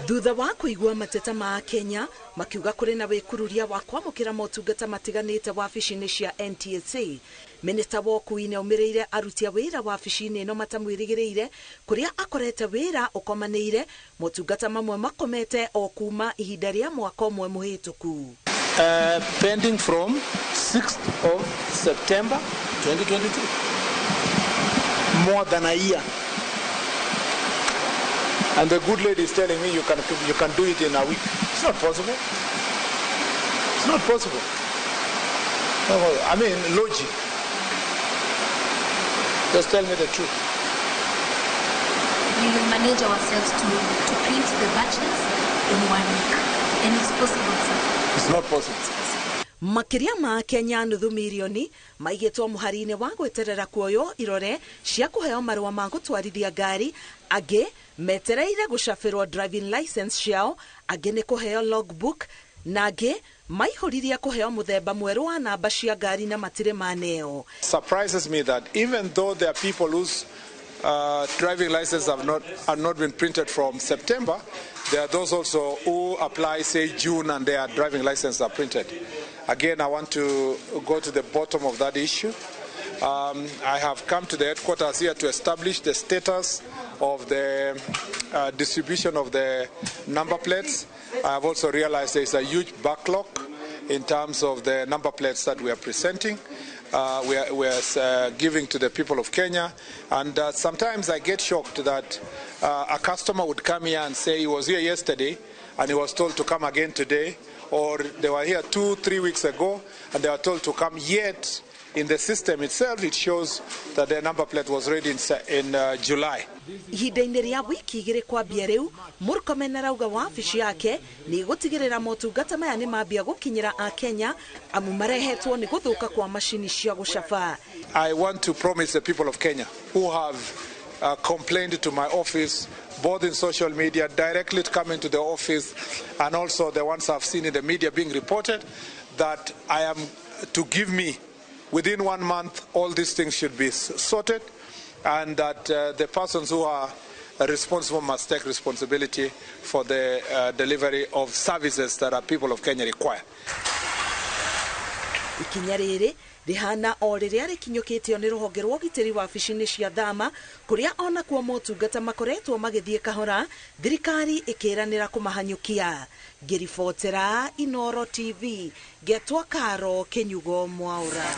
Thutha wa kuigua mateta ma Kenya makiuga kuri na wikururia wa kwamukira motungata matiganite wabici-ini cia NTSA, Minista wa ũkuui nĩaumĩrĩire aruti a wĩra wabici-inĩ ĩno matamwĩrĩgĩrĩire kuria akorete wĩra ũkomanĩire motungata mamwe makomete o kuma ihinda rĩa mwaka ũmwe mũhĩtũku. Pending from 6th of September 2022. More than a year. And the good lady is telling me you can do it in a week. It's not possible. It's not possible. I mean, logic. Just tell me the truth. We will manage ourselves to print the batches in 1 week. And it's possible, sir. It's not possible. Makiria ma Kenya nuthu milioni maigĩtwo mũhari-inĩ wa gweterera kuoyo irore cia kũheo marũa ma gũtwarithia ngari, angĩ metereire gũcabĩrwo driving license ciao, angĩ nĩ kũheo logbook, na angĩ maihũririe kũheo mũthemba mwerũ wa namba cia ngari na matirĩ maneo. Surprises me that even though there are people whose driving licenses have not been printed from September, there are those also who apply, say, June, and their driving licenses are printed. Again, I want to go to the bottom of that issue. I have come to the headquarters here to establish the status of the distribution of the number plates. I have also realized there is a huge backlog in terms of the number plates that we are presenting. We are giving to the people of Kenya, and sometimes I get shocked that a customer would come here and say he was here yesterday and he was told to come again today, or they were here 2-3 weeks ago and they were told to come, yet in the system itself it shows that the number plate was ready in July. Ihinda-inĩ rĩa wiki igĩrĩ kwambia rĩu, Murkomen arauga wabici yake nĩ gũtigĩrĩra motungata maya nĩ mambia gũkinyĩra a Kenya amu marehetwo nĩ gũthũka kwa macini cia gũcaba. I want to promise the people of Kenya who have complained to my office, both in social media, directly coming to the office, and also the ones I've seen in the media being reported, that I am to give me within 1 month all these things should be sorted, and that the persons who are responsible must take responsibility for the delivery of services that our people of Kenya require. Ikinya rĩrĩ rĩhana o rĩrĩa rĩkinyũkĩtio nĩ rũhonge rwa ũgitĩri wabici-inĩ cia thama, kũrĩa ona kuo motungata makoretwo magĩthiĩ kahora, thirikari ĩkĩranĩra kũmahanyũkia. Ngĩribotera Inooro TV, Getwa Karo, Kenyugo Mwaura.